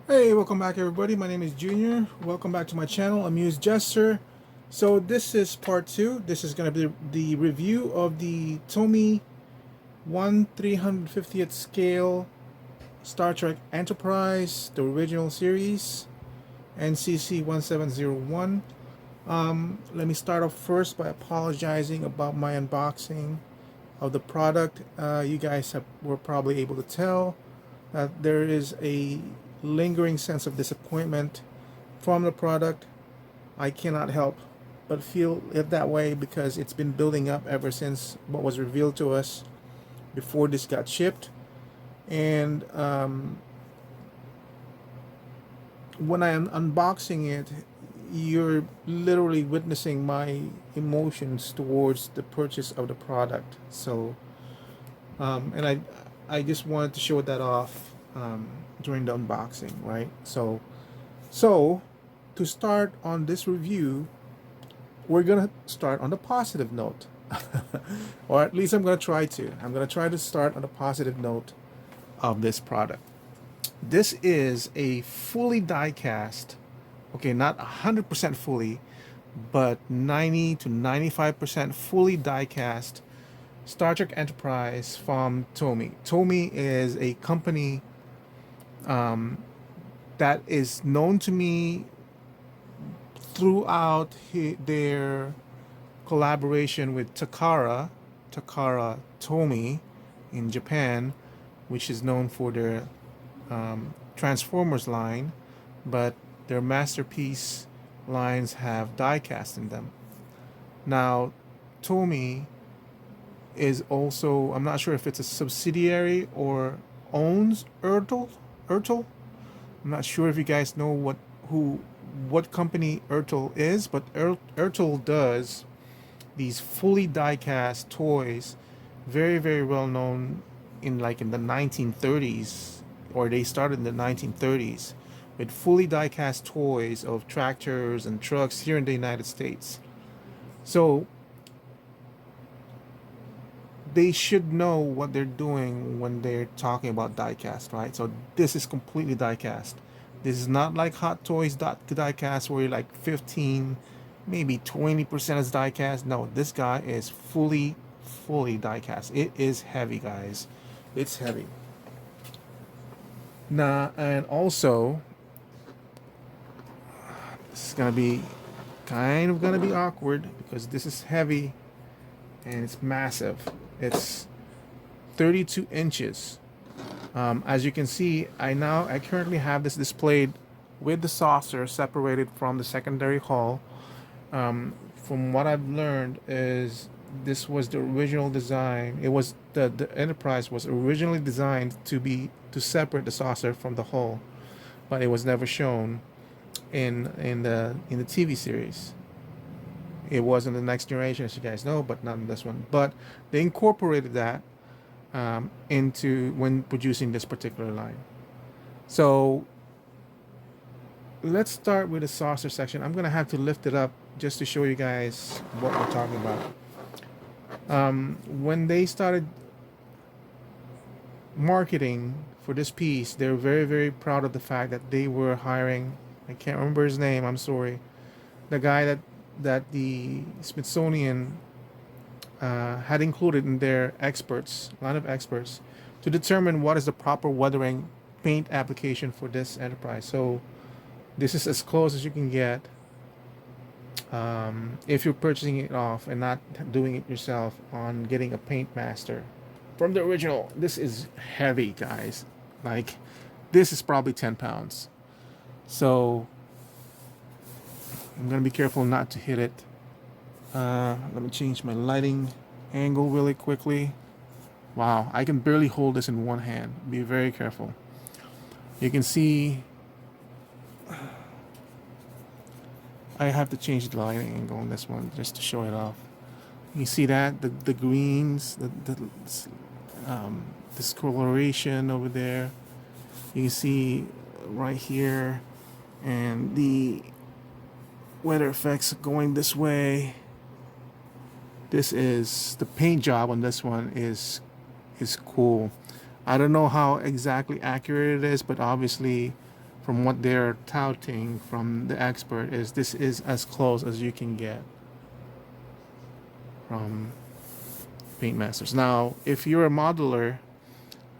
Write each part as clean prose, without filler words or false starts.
Hey, welcome back everybody. My name is Junior. Welcome back to my channel, Amused Jester. So this is part 2. This is going to be the review of the Tomy 1/350th scale Star Trek Enterprise, the original series, NCC 1701. Let me start off first by apologizing about my unboxing of the product. You guys were probably able to tell that there is a lingering sense of disappointment from the product. I cannot help but feel it that way because it's been building up ever since what was revealed to us before this got shipped. And when I am unboxing it, you're literally witnessing my emotions towards the purchase of the product. So, and I just wanted to show that off during the unboxing, right? So to start on this review, we're gonna start on the positive note, or at least I'm gonna try to. I'm gonna try to start on the positive note of this product. This is a fully die-cast, okay, not 100% fully, but 90 to 95% fully die-cast Star Trek Enterprise from Tomy. Tomy is a company that is known to me throughout their collaboration with Takara Tomy in Japan, which is known for their Transformers line, but their masterpiece lines have die-cast in them. Now, Tomy is also, I'm not sure if it's a subsidiary or owns Ertl. Ertl. I'm not sure if you guys know what company Ertl is, but Ertl does these fully die-cast toys, very very well known in the 1930s, or they started in the 1930s with fully die-cast toys of tractors and trucks here in the United States. So they should know what they're doing when they're talking about diecast, right? So this is completely diecast. This is not like Hot Toys diecast where you're like 15, maybe 20% is diecast. No, this guy is fully diecast. It is heavy, guys. It's heavy. Now, and also, this is gonna be gonna be awkward because this is heavy and it's massive. It's 32 inches. As you can see, I currently have this displayed with the saucer separated from the secondary hull. From what I've learned is this was the original design. It was the Enterprise was originally designed to separate the saucer from the hull, but it was never shown in the TV series. It was in the Next Generation, as you guys know, but not in this one. But they incorporated that into when producing this particular line. So let's start with the saucer section. I'm gonna have to lift it up just to show you guys what we're talking about. When they started marketing for this piece, they're very very proud of the fact that they were hiring, I can't remember his name, I'm sorry, the guy that the Smithsonian had included in their line of experts, to determine what is the proper weathering paint application for this Enterprise. So this is as close as you can get if you're purchasing it off and not doing it yourself on getting a paint master from the original. This is heavy, guys. Like, this is probably 10 pounds. So I'm gonna be careful not to hit it. Let me change my lighting angle really quickly. Wow, I can barely hold this in one hand. Be very careful. You can see I have to change the lighting angle on this one just to show it off. You see that the greens, the discoloration over there. You can see right here, and the weather effects going this way. This is the paint job on this one is cool. I don't know how exactly accurate it is, but obviously from what they're touting from the expert, is this is as close as you can get from Paint Masters. Now, if you're a modeler,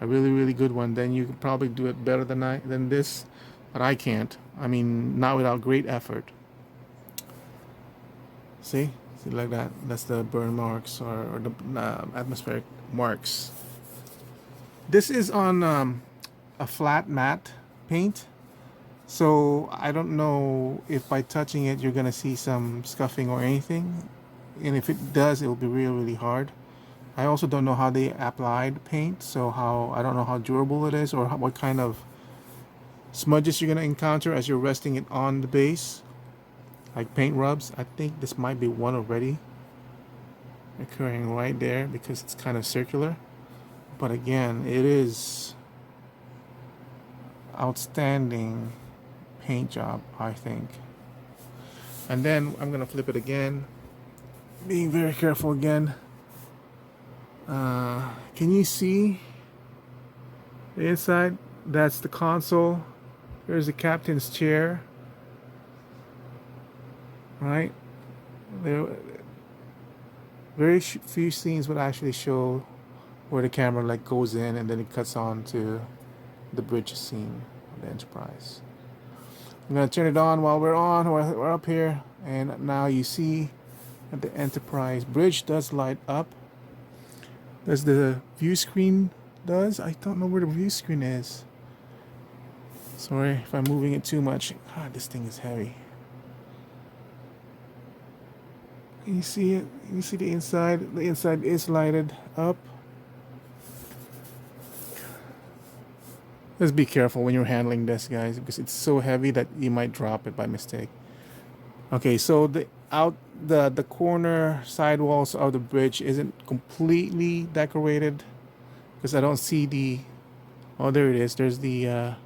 a really good one, then you could probably do it better than this, but I can't. I mean, not without great effort. See like that. That's the burn marks or the atmospheric marks. This is on a flat matte paint, so I don't know if by touching it you're gonna see some scuffing or anything, and if it does, it will be really hard. I also don't know how they applied paint, so I don't know how durable it is or what kind of smudges you're gonna encounter as you're resting it on the base, like paint rubs. I think this might be one already occurring right there because it's kind of circular, but again, it is outstanding paint job, I think. And then I'm gonna flip it again, being very careful again. Can you see the inside? That's the console. There's the captain's chair. Right there. Very few scenes would actually show where the camera like goes in and then it cuts on to the bridge scene of the Enterprise. I'm gonna turn it on while we're up here, and now you see that the Enterprise bridge does light up. As the view screen does. I don't know where the view screen is. Sorry if I'm moving it too much. God, this thing is heavy. Can you see it? You see the inside? The inside is lighted up. Just be careful when you're handling this, guys, because it's so heavy that you might drop it by mistake. Okay, so the corner sidewalls of the bridge isn't completely decorated because I don't see the. Oh, there it is. There's the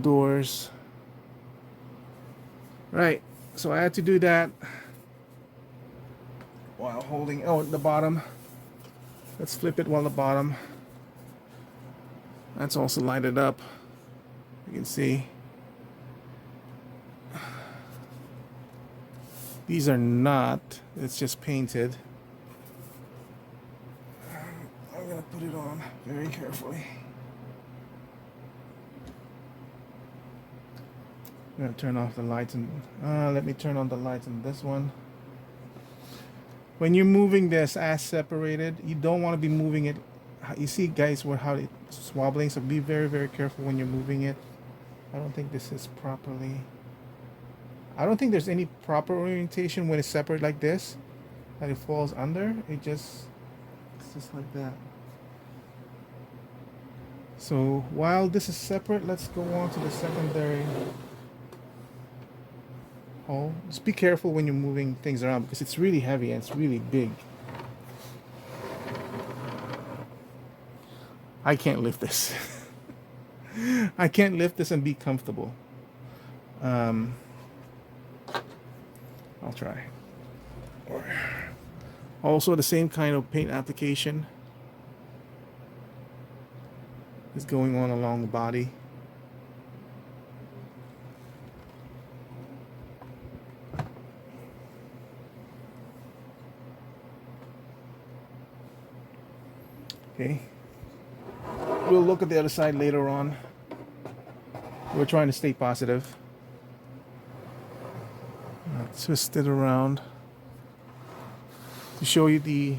doors. Right. So I had to do that while holding the bottom. Let's flip it while the bottom. That's also lighted up. You can see. These are not. It's just painted. I'm gonna put it on very carefully. I'm gonna turn off the lights and let me turn on the lights on this one. When you're moving this as separated, you don't want to be moving it. You see, guys, how it's wobbling. So be very careful when you're moving it. I don't think this is properly. I don't think there's any proper orientation when it's separate like this, that it falls under. It's just like that. So while this is separate, let's go on to the secondary hole. Just be careful when you're moving things around because it's really heavy and it's really big. I can't lift this. I can't lift this and be comfortable. I'll try. Also, the same kind of paint application is going on along the body. Okay. We'll look at the other side later on. We're trying to stay positive. Twist it around to show you the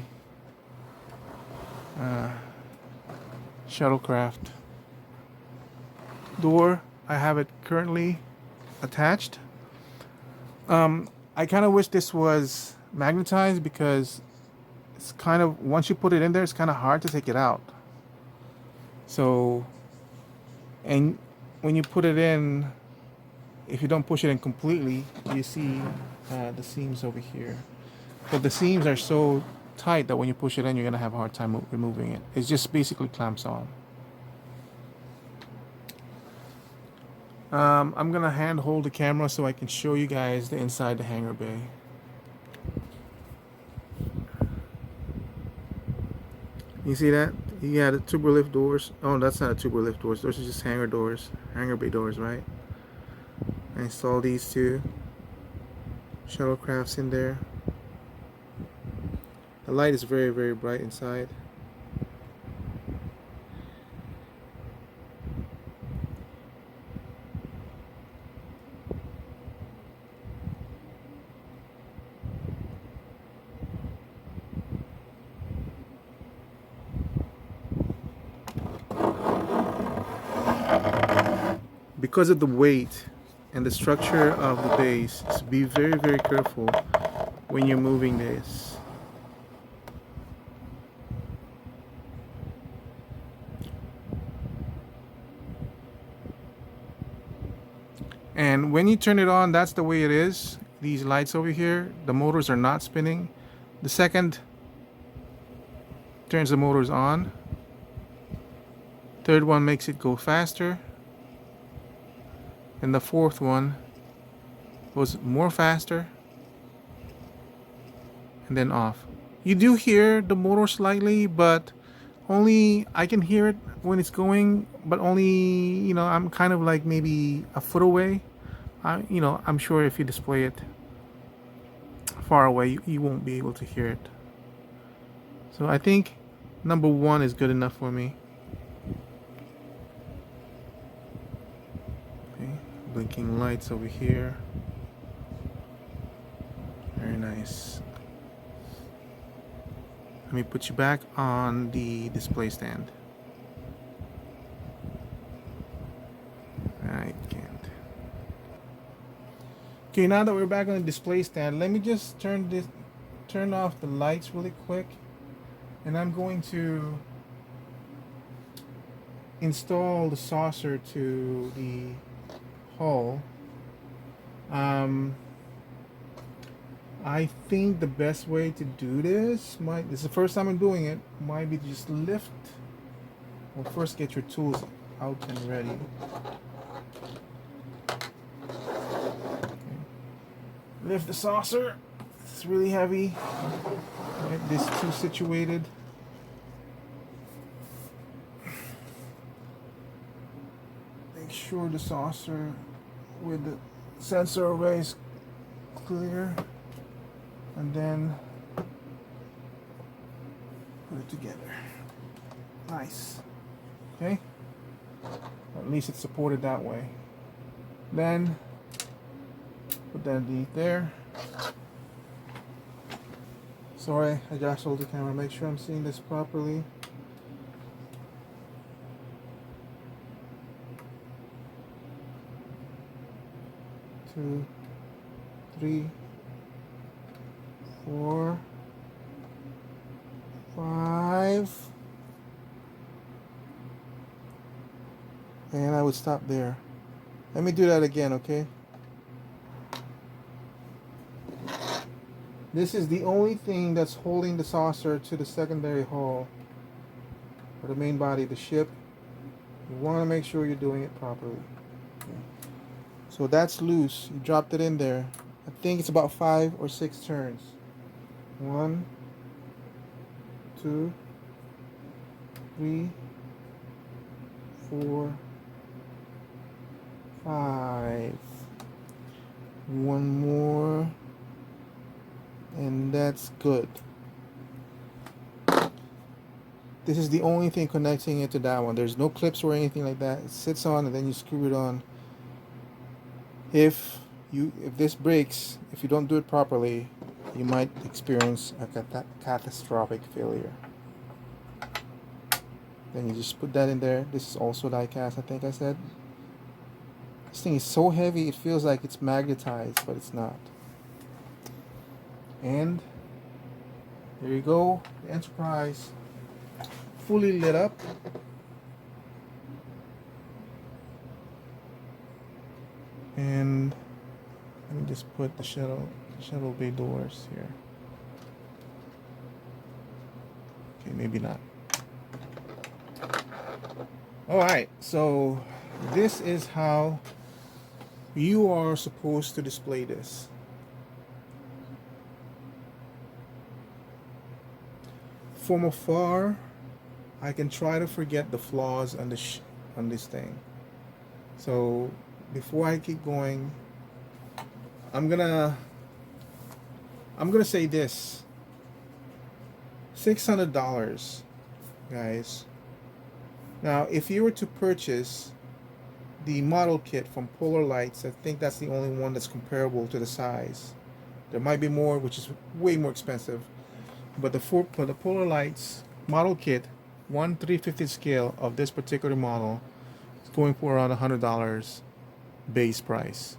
shuttlecraft door. I have it currently attached. I kind of wish this was magnetized because it's kind of, once you put it in there, it's kind of hard to take it out. So, and when you put it in, if you don't push it in completely, you see the seams over here. But the seams are so tight that when you push it in, you're going to have a hard time removing it. It just basically clamps on. I'm going to hand hold the camera so I can show you guys the inside the hangar bay. You see that? Yeah, the tuber lift doors. Oh, that's not a tuber lift doors. Those are just hangar doors, hangar bay doors, right? I installed these two shuttlecrafts in there. The light is very, very bright inside. Because of the weight and the structure of the base, so be very, very careful when you're moving this. And when you turn it on, that's the way it is. These lights over here, the motors are not spinning. The second turns the motors on. Third one makes it go faster. And the fourth one goes more faster. And then off. You do hear the motor slightly, but only I can hear it when it's going, but only, I'm kind of like maybe a foot away. I'm sure if you display it far away, you won't be able to hear it. So I think number 1 is good enough for me. Okay, blinking lights over here. Very nice. Let me put you back on the display stand. I can't. Okay, now that we're back on the display stand, let me just turn off the lights really quick, and I'm going to install the saucer to the hull. I think the best way to do this is the first time I'm doing it, might be to just lift. Well, first get your tools out and ready. Okay. Lift the saucer. It's really heavy. Get this two situated. Make sure the saucer with the sensor array is clear, and then put it together. Nice. Okay, at least it's supported that way. Then put that underneath there. Sorry, I jostled the camera. Make sure I'm seeing this properly. Two, 3, 4, 5, and I would stop there. Let me do that again, okay? This is the only thing that's holding the saucer to the secondary hull or the main body of the ship. You want to make sure you're doing it properly. Okay. So that's loose. You dropped it in there. I think it's about 5 or 6 turns. 1, 2, 3, 4, 5. One more. And that's good. This is the only thing connecting it to that one. There's no clips or anything like that. It sits on and then you screw it on. If this breaks, if you don't do it properly, you might experience a catastrophic failure. Then you just put that in there. This is also diecast, I think I said. This thing is so heavy it feels like it's magnetized, but it's not. And there you go, the Enterprise fully lit up. And let me just put the shuttle bay doors here. Okay, maybe not. Alright, so this is how you are supposed to display this. From afar, I can try to forget the flaws on on this thing. So before I keep going, I'm gonna I'm gonna say this: $600, guys. Now, if you were to purchase the model kit from Polar Lights, I think that's the only one that's comparable to the size. There might be more, which is way more expensive. But for the Polar Lights model kit, 1/350 scale of this particular model is going for around $100 base price.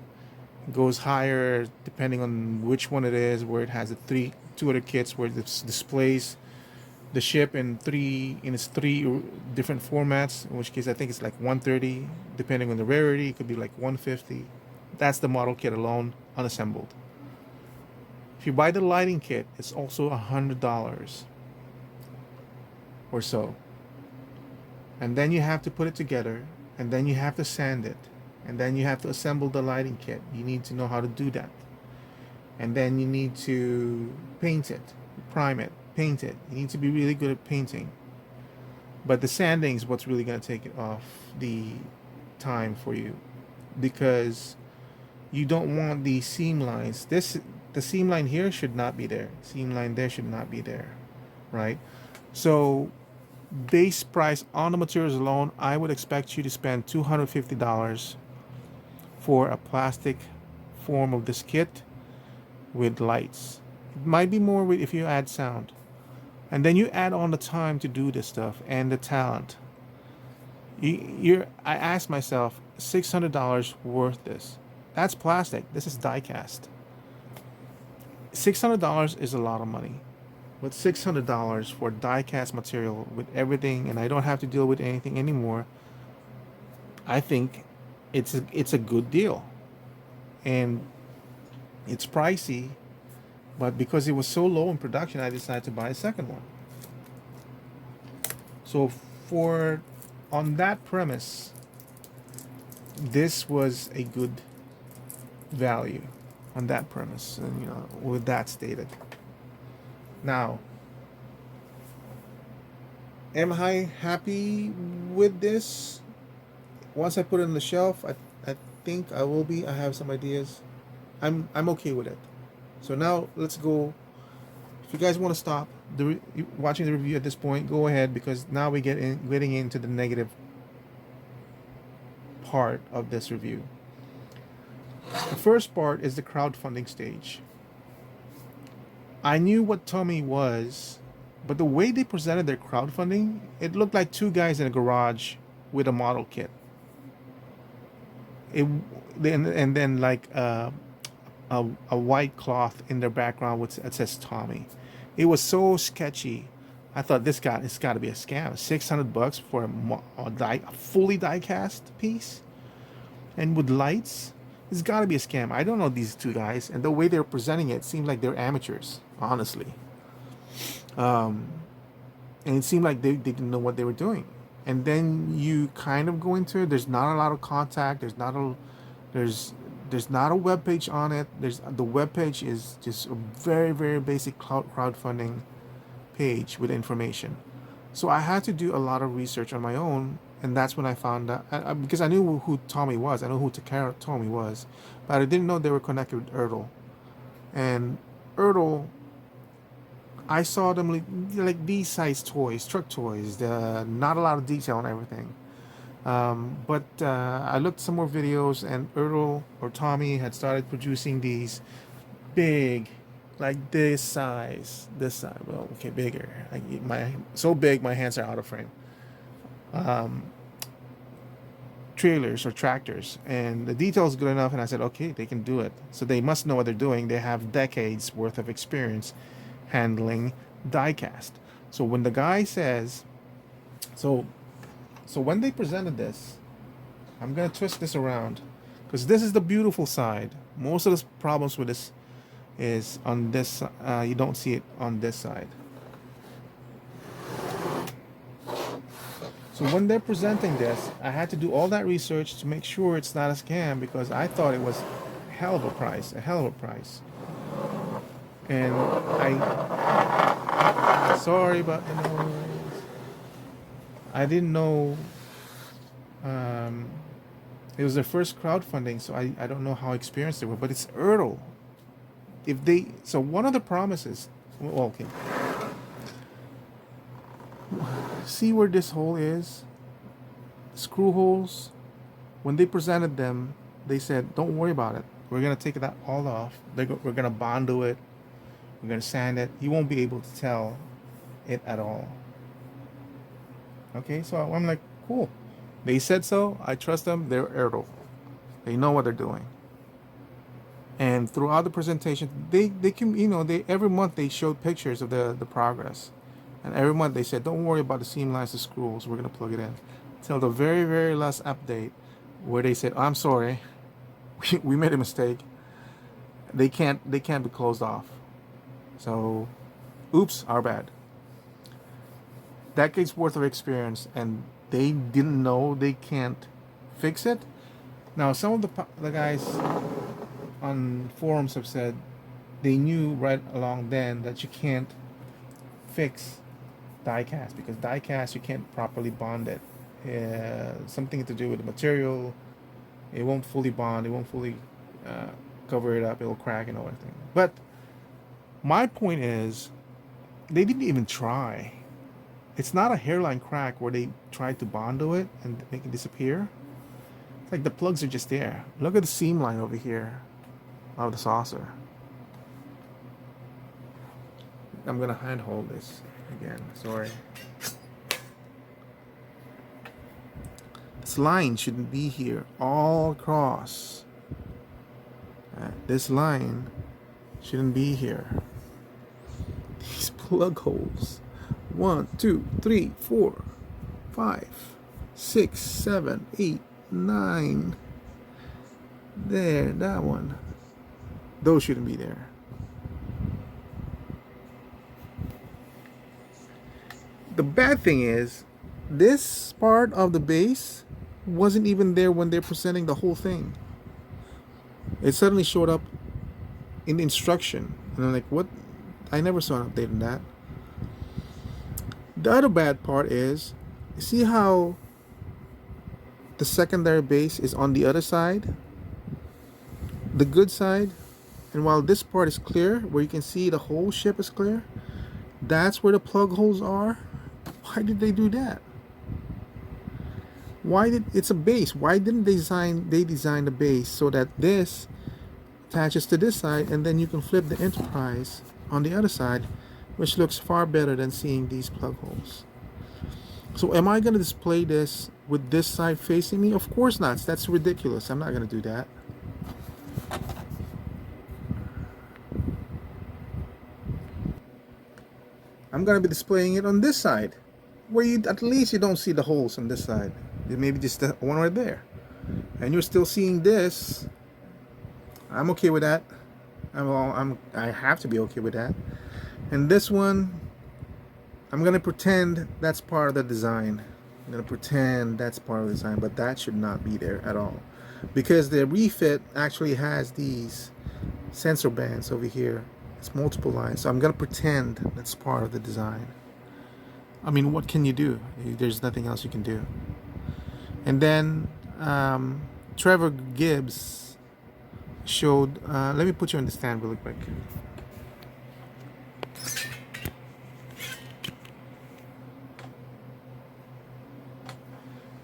It goes higher depending on which one it is, where it has two other kits where it displays the ship in its three different formats. In which case, I think it's like 130, depending on the rarity. It could be like 150. That's the model kit alone, unassembled. If you buy the lighting kit, it's also $100 or so. And then you have to put it together, and then you have to sand it, and then you have to assemble the lighting kit. You need to know how to do that. And then you need to paint it, prime it, paint it. You need to be really good at painting. But the sanding is what's really going to take it off the time for you, because you don't want the seam lines. The seam line here should not be there. Seam line there should not be there, right? So base price on the materials alone, I would expect you to spend $250 for a plastic form of this kit with lights. It might be more if you add sound. And then you add on the time to do this stuff and the talent. I asked myself, $600 worth this? That's plastic. This is diecast. $600 is a lot of money. But $600 for diecast material with everything, and I don't have to deal with anything anymore, I think it's a good deal. And it's pricey, but because it was so low in production, I decided to buy a second one. So on that premise, this was a good value on that premise, and with that stated. Now, am I happy with this? Once I put it on the shelf, I think I will be. I have some ideas. I'm okay with it. So now let's go. If you guys want to stop watching the review at this point, go ahead, because now we getting into the negative part of this review. The first part is the crowdfunding stage. I knew what Tomy was, but the way they presented their crowdfunding, it looked like two guys in a garage with a model kit. And then like a white cloth in their background which it says Tomy. It was so sketchy. I thought it's got to be a scam. $600 for a fully die-cast piece, and with lights. It's got to be a scam. I don't know these two guys, and the way they're presenting it seemed like they're amateurs, honestly. And it seemed like they didn't know what they were doing. And then you kind of go into it. There's not a lot of contact. There's not a web page on it. The web page is just a very, very basic crowdfunding page with information. So I had to do a lot of research on my own. And that's when I found out, because I knew who Tomy was. I knew who Tomy was. But I didn't know they were connected with Ertl. And Ertl, I saw them like these size toys, truck toys. Not a lot of detail on everything. But I looked some more videos, and Ertl or Tomy had started producing these big, like this size. Well, okay, bigger. So big, my hands are out of frame. Trailers or tractors, and the detail is good enough, and I said, okay, they can do it. So they must know what they're doing. They have decades worth of experience handling diecast. So when the guy says, so when they presented this, I'm gonna twist this around, because this is the beautiful side. Most of the problems with this is on this. You don't see it on this side. So when they're presenting this, I had to do all that research to make sure it's not a scam, because I thought it was a hell of a price. And sorry about the noise. I didn't know um, it was their first crowdfunding, so I don't know how experienced they were, but it's Ertl. If they so one of the promises, well, okay, see where this hole is, screw holes. When they presented them, they said, "Don't worry about it. We're gonna take that all off. We're gonna bondo it. We're gonna sand it. You won't be able to tell it at all." Okay, so I'm like, cool. They said so. I trust them. They're Ertl. They know what they're doing. And throughout the presentation, they can they every month they showed pictures of the progress, and every month they said, "Don't worry about the seam lines, the screws. We're gonna plug it in." Till the very last update, where they said, "I'm sorry, we made a mistake. They can't be closed off." So, oops, our bad. Decades worth of experience, and they didn't know they can't fix it. Now, some of the guys on forums have said they knew right along then that you can't fix diecast because diecast you can't properly bond it. Something to do with the material. It won't fully bond. It won't fully cover it up. It'll crack and everything. But my point is, they didn't even try. It's not a hairline crack where they tried to bondo it and make it disappear. It's like the plugs are just there. Look at the seam line over here of the saucer. I'm gonna handhold this again. Sorry. This line shouldn't be here all across. This line shouldn't be here. These plug holes. 1, 2, 3, 4, 5, 6, 7, 8, 9. There, that one. Those shouldn't be there. The bad thing is, this part of the base wasn't even there when they're presenting the whole thing. It suddenly showed up in the instruction. And I'm like, what? I never saw an update on that. The other bad part is, see how the secondary base is on the other side? The good side. And while this part is clear, where you can see the whole ship is clear, that's where the plug holes are. Why did they do that? It's a base? Why didn't they design the base so that this attaches to this side, and then you can flip the Enterprise on the other side, which looks far better than seeing these plug holes. So am I going to display this with this side facing me? Of course not. That's ridiculous. I'm not going to do that. I'm going to be displaying it on this side, where at least you don't see the holes on this side. Maybe just the one right there. And you're still seeing this. I'm okay with that. I have to be okay with that. And this one, I'm going to pretend that's part of the design. I'm going to pretend that's part of the design, but that should not be there at all. Because the refit actually has these sensor bands over here. It's multiple lines. So I'm going to pretend that's part of the design. I mean, what can you do? There's nothing else you can do. And then Trevor Gibbs showed, let me put you on the stand really quick.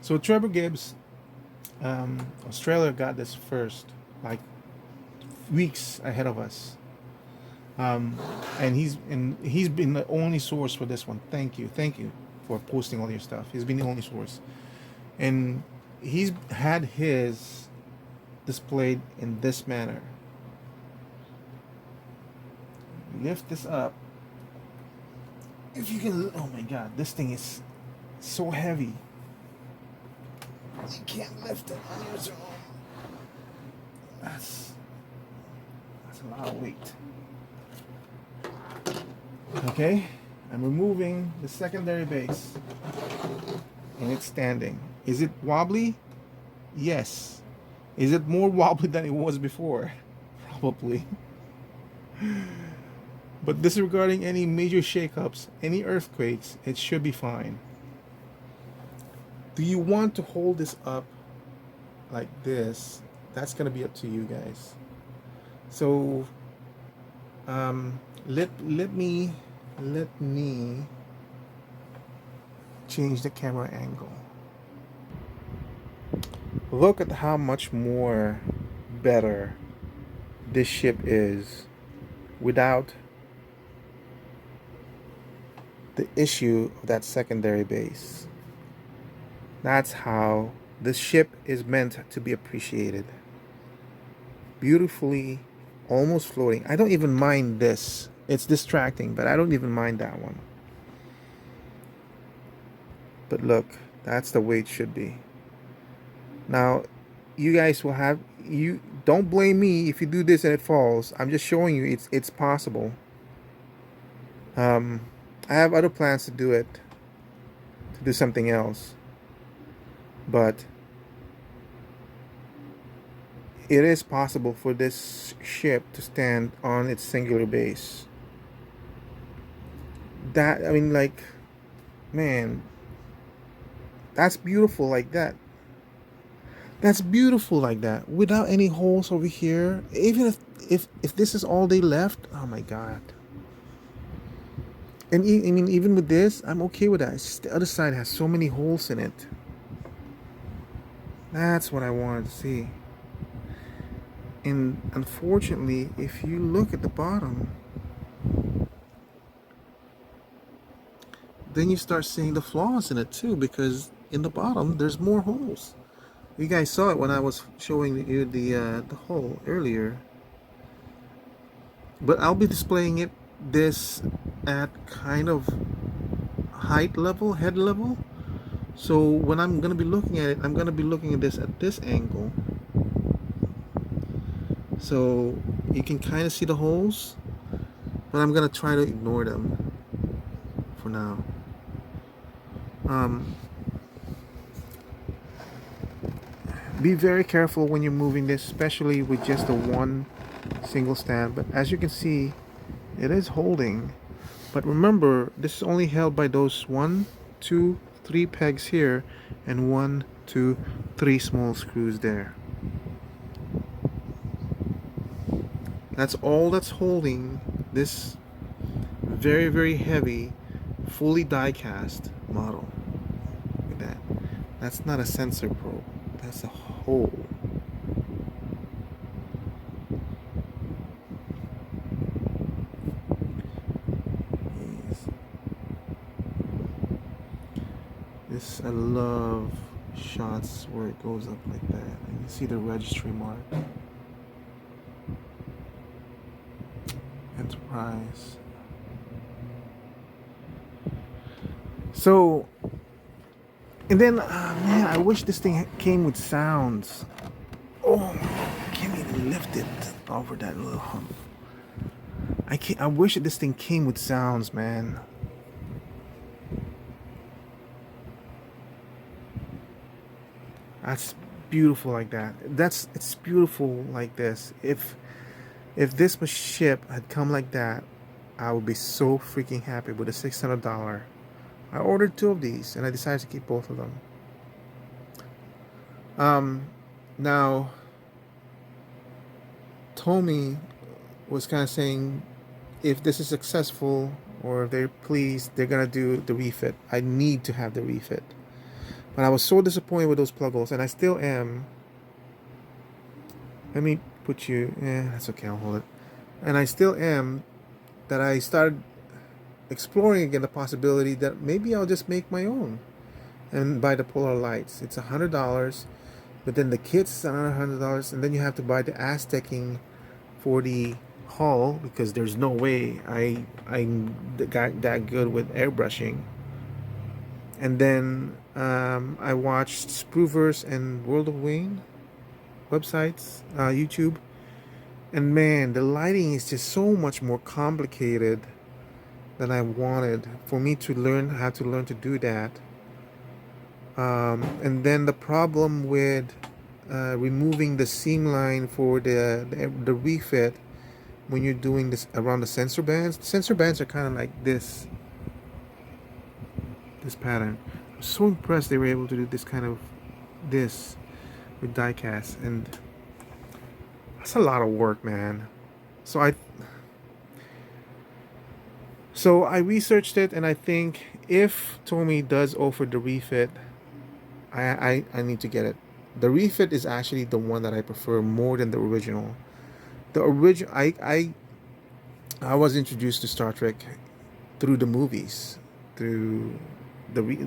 So Trevor Gibbs, Australia got this first, like weeks ahead of us. And he's been the only source for this one. Thank you for posting all your stuff. He's been the only source, and he's had his displayed in this manner. Lift this up. If you can, oh my God, this thing is so heavy. You can't lift it on your own. That's a lot of weight. Okay, I'm removing the secondary base, and it's standing. Is it wobbly? Yes. Is it more wobbly than it was before? Probably. But disregarding any major shakeups, any earthquakes, it should be fine. Do you want to hold this up like this? That's gonna be up to you guys. So um, let me change the camera angle. Look at how much more better this ship is without the issue of that secondary base. That's how this ship is meant to be appreciated. Beautifully, almost floating. I don't even mind this. It's distracting, but I don't even mind that one. But look, that's the way it should be. Now, you guys will have, you don't blame me if you do this and it falls. I'm just showing you it's possible. I have other plans to do it, to do something else, but it is possible for this ship to stand on its singular base. That, I mean, like, man, that's beautiful like that. That's beautiful like that, without any holes over here. Even if this is all they left, oh my god. And I mean, even with this, I'm okay with that. It's just the other side has so many holes in it. That's what I wanted to see. And unfortunately, if you look at the bottom, then you start seeing the flaws in it too, because in the bottom there's more holes. You guys saw it when I was showing you the hole earlier. But I'll be displaying this at kind of height level, head level. So when I'm gonna be looking at it, I'm gonna be looking at this at this angle. So you can kind of see the holes, but I'm gonna try to ignore them for now. Be very careful when you're moving this, especially with just the one single stand. But as you can see, it is holding. But remember, this is only held by those 1, 2, 3 pegs here, and 1, 2, 3 small screws there. That's all that's holding this very, very heavy, fully die-cast model. Look at that. That's not a sensor probe. That's a hole. Yes. This, I love shots where it goes up like that. And you see the registry mark. Enterprise. So, and then, man, I wish this thing came with sounds. Oh, I can't even lift it over that little hump. I wish that this thing came with sounds, man. That's beautiful like that. It's beautiful like this. If this ship had come like that, I would be so freaking happy with a $600. I ordered 2 of these and I decided to keep both of them. Now, Tomy was kind of saying if this is successful or if they're pleased, they're gonna do the refit. I need to have the refit. But I was so disappointed with those plug holes, and I still am. Let me put you, that's okay, I'll hold it. And I still am, that I started exploring again the possibility that maybe I'll just make my own and buy the polar lights. It's $100, but then the kit's another $100, and then you have to buy the Aztecing for the hull, because there's no way I'm that good with airbrushing. And then I watched Spruverse and World of Wayne websites, YouTube, and man, the lighting is just so much more complicated than I wanted for me to learn how to learn to do that. And then the problem with removing the seam line for the refit when you're doing this around the sensor bands. The sensor bands are kind of like this pattern. so impressed they were able to do this with diecast, and that's a lot of work, man. So I researched it, and I think if Tomy does offer the refit, I need to get it. The refit is actually the one that I prefer more than the original. The original, I was introduced to Star Trek through the movies, through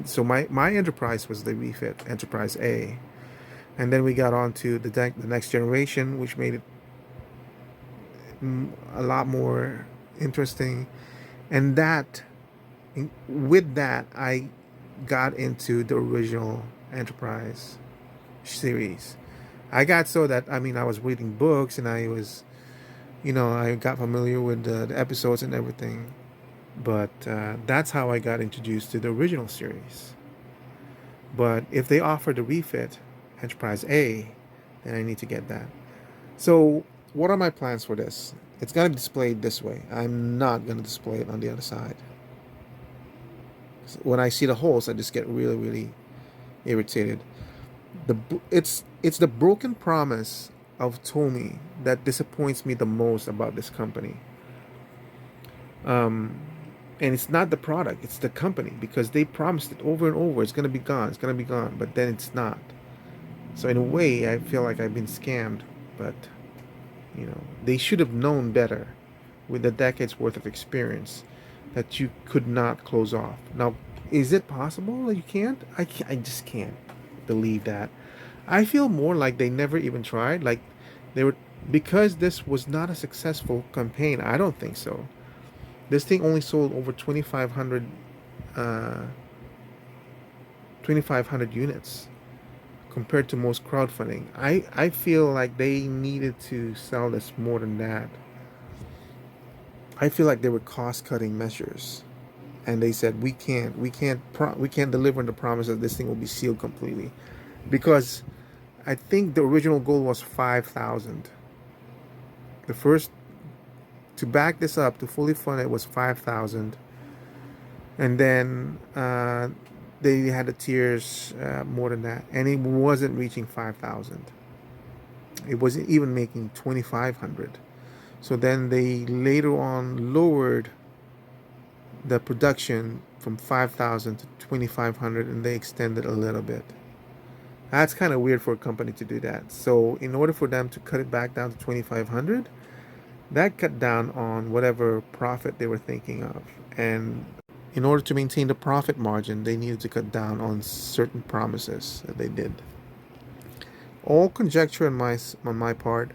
so my Enterprise was the refit, Enterprise A, and then we got on to the next generation, which made it a lot more interesting, and with that I got into the original Enterprise series. I got so that I mean I was reading books, and I was, I got familiar with the episodes and everything. But that's how I got introduced to the original series. But if they offer the refit Enterprise A, then I need to get that. So what are my plans for this? It's gonna be displayed this way. I'm not gonna display it on the other side. When I see the holes, I just get really, really irritated. It's the broken promise of Tomy that disappoints me the most about this company. Um, and it's not the product, it's the company, because they promised it over and over, it's going to be gone, it's going to be gone, but then it's not. So in a way I feel like I've been scammed. But they should have known better with a decade's worth of experience that you could not close off. Now, is it possible that you can't? I just can't believe that. I feel more like they never even tried, like they were, because this was not a successful campaign. I don't think so. This thing only sold over 2,500 units compared to most crowdfunding. I feel like they needed to sell this more than that. I feel like they were cost cutting measures, and they said we can't deliver on the promise that this thing will be sealed completely, because I think the original goal was 5,000. The first, to back this up, to fully fund it, was 5,000, and then they had the tiers more than that, and it wasn't reaching 5,000. It wasn't even making 2,500. So then they later on lowered the production from 5,000 to 2,500, and they extended a little bit. That's kind of weird for a company to do that. So in order for them to cut it back down to 2,500, that cut down on whatever profit they were thinking of. And in order to maintain the profit margin, they needed to cut down on certain promises that they did. All conjecture on my part.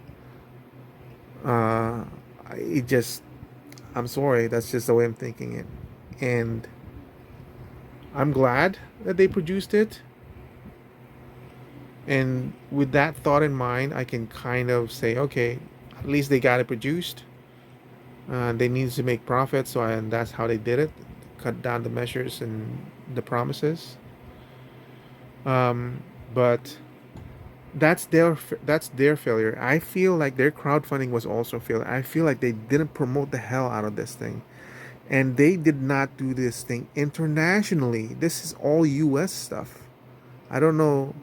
Uh, it just, I'm sorry, that's just the way I'm thinking it. And I'm glad that they produced it. And with that thought in mind, I can kind of say, okay, at least they got it produced. They needed to make profit, and that's how they did it. Cut down the measures and the promises. But that's their failure. I feel like their crowdfunding was also a failure. I feel like they didn't promote the hell out of this thing, and they did not do this thing internationally. This is all U.S. stuff. I don't know.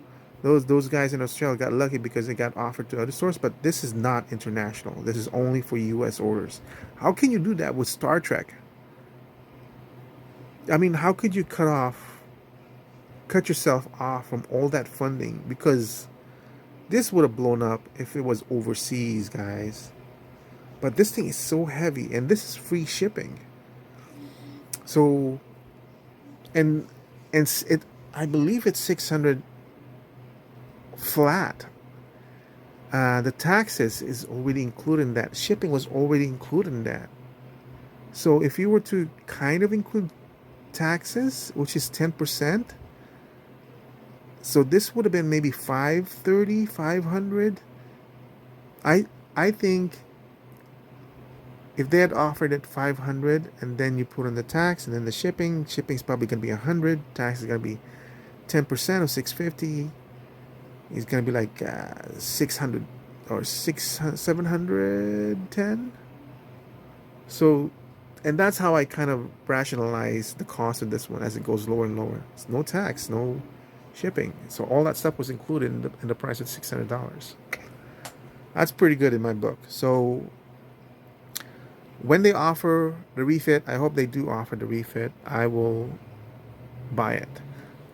Those guys in Australia got lucky because they got offered to other stores, but this is not international. This is only for U.S. orders. How can you do that with Star Trek? I mean, how could you cut yourself off from all that funding? Because this would have blown up if it was overseas, guys. But this thing is so heavy, and this is free shipping. So, and it, I believe it's 600 flat. The taxes is already included in that. Shipping was already included in that. So if you were to kind of include taxes, which is 10%, so this would have been maybe 530, 500. I think if they had offered it 500, and then you put in the tax and then the shipping's probably going to be 100. Tax is going to be 10% of 650. It's going to be like 600 or 710. So And that's how I kind of rationalize the cost of this one as it goes lower and lower. It's no tax, no shipping. So all that stuff was included in the price of $600. That's pretty good in my book. So when they offer the refit, I hope they do offer the refit, I will buy it.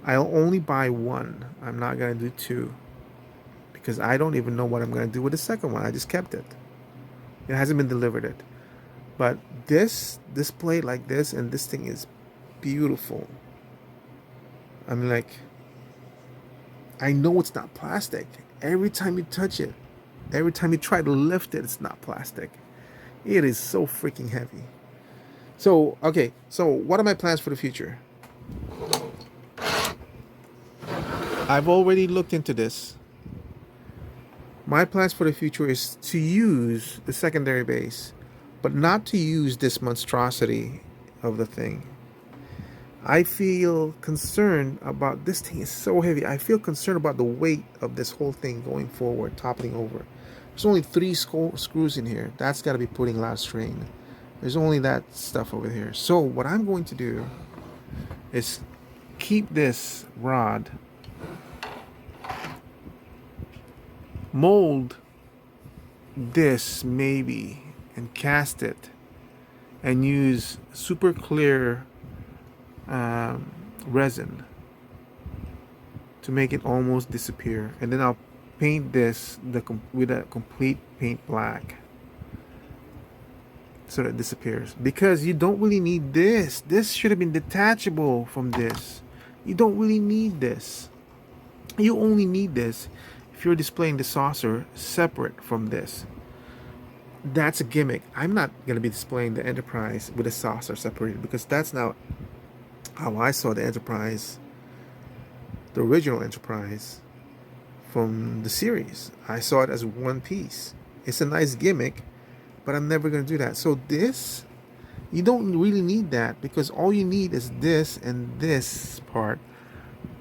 I'll only buy one. I'm not going to do two because I don't even know what I'm going to do with the second one. I just kept it. It hasn't been delivered yet. But this display like this and this thing is beautiful. I mean, like, I know it's not plastic. Every time you touch it, every time you try to lift it, it's not plastic. It is so freaking heavy. So, okay, so what are my plans for the future? I've already looked into this. My plans for the future is to use the secondary base, but not to use this monstrosity of the thing. I feel concerned about this thing is so heavy. I feel concerned about the weight of this whole thing going forward, toppling over. There's only 3 screws in here. That's got to be putting a lot of strain. There's only that stuff over here. So what I'm going to do is keep this rod, mold this maybe, and cast it, and use super clear resin to make it almost disappear, and then I'll paint this with a complete paint black so that it disappears, because you don't really need this. This should have been detachable from this. You don't really need this. You only need this if you're displaying the saucer separate from this. That's a gimmick. I'm not going to be displaying the Enterprise with a saucer separated, because that's not how I saw the Enterprise, the original Enterprise from the series. I saw it as one piece. It's a nice gimmick, but I'm never going to do that. So this, you don't really need that, because all you need is this and this part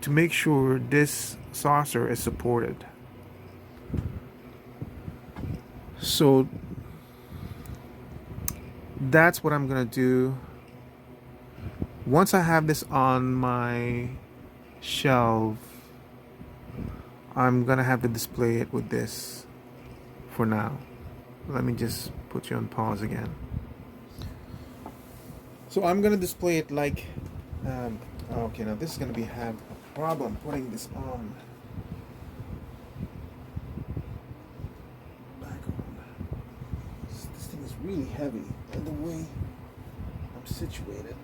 to make sure this saucer is supported. So that's what I'm going to do. Once I have this on my shelf, I'm going to have to display it with this for now. Let me just put you on pause again. So I'm going to display it like... okay, now this is going to have a problem putting this on. Back on. This thing is really heavy, and the way I'm situated,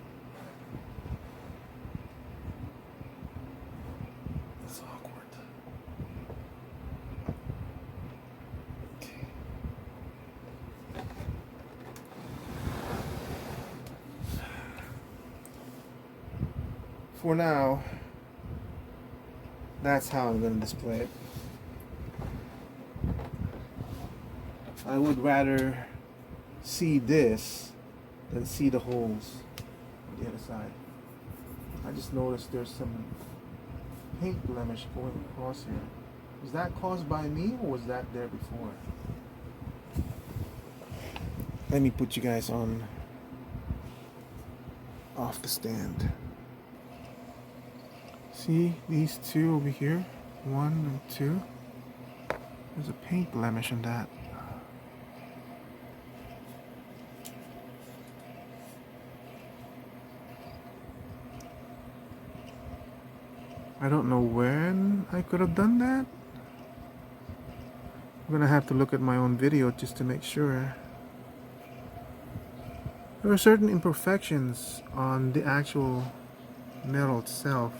it's awkward. Okay. For now, that's how I'm going to display it. I would rather see this than see the holes on the other side. I just noticed there's some paint blemish going across here. Was that caused by me, or was that there before? Let me put you guys on off the stand. See these two over here? 1 and 2. There's a paint blemish on that. I don't know when I could have done that. I'm gonna have to look at my own video just to make sure. There are certain imperfections on the actual metal itself.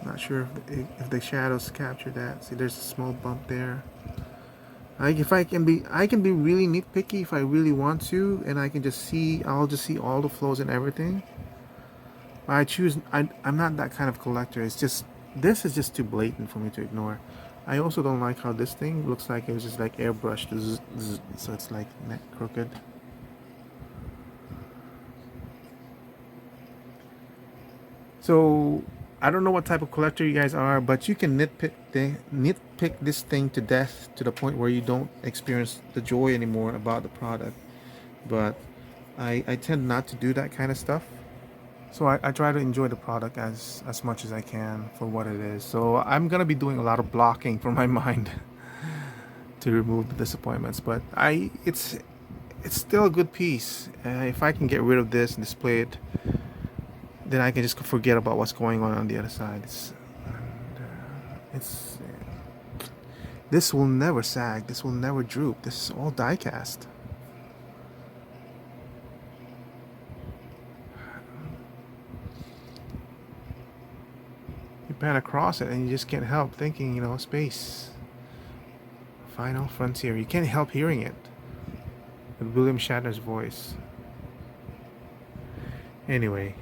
Not sure if the shadows capture that. See, there's a small bump there. I can be really nitpicky if I really want to, and I'll just see all the flows and everything. I'm not that kind of collector. It's just, this is just too blatant for me to ignore. I also don't like how this thing looks like it was just like airbrushed, so it's like neck crooked. So I don't know what type of collector you guys are, but you can nitpick this thing to death, to the point where you don't experience the joy anymore about the product. but I tend not to do that kind of stuff. So I try to enjoy the product as much as I can for what it is. So I'm gonna be doing a lot of blocking for my mind to remove the disappointments. But it's still a good piece. If I can get rid of this and display it, then I can just forget about what's going on the other side. It's this will never sag. This will never droop. This is all diecast. You pan across it and you just can't help thinking, space. Final frontier. You can't help hearing it. With William Shatner's voice. Anyway,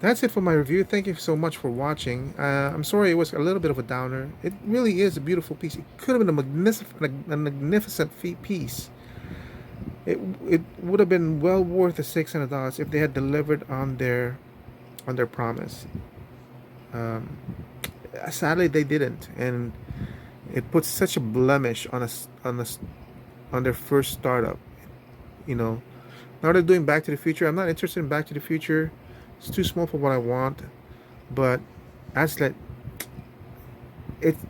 that's it for my review. Thank you so much for watching. I'm sorry it was a little bit of a downer. It really is a beautiful piece. It could have been a magnificent piece. It would have been well worth the $600 if they had delivered on their promise. Sadly, they didn't, and it puts such a blemish on their first startup. Now they're doing Back to the Future. I'm not interested in Back to the Future. It's too small for what I want. But as like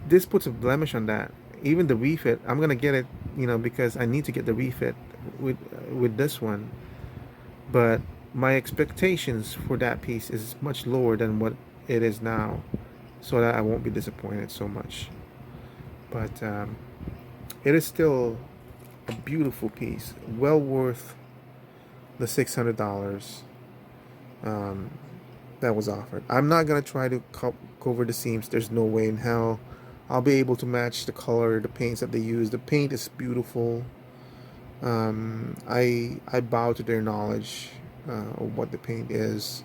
this puts a blemish on that. Even the refit, I'm gonna get it, because I need to get the refit with this one. But my expectations for that piece is much lower than what it is now, so that I won't be disappointed so much. But it is still a beautiful piece, well worth the $600 that was offered. I'm not gonna try to cover the seams. There's no way in hell I'll be able to match the color, the paints that they use. The paint is beautiful. I bow to their knowledge of what the paint is.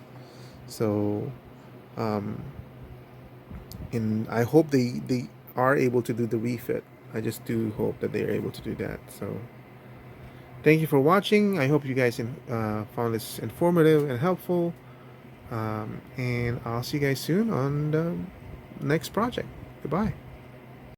So and I hope they are able to do the refit. I just do hope that they are able to do that. So thank you for watching. I hope you guys found this informative and helpful. And I'll see you guys soon on the next project. Goodbye.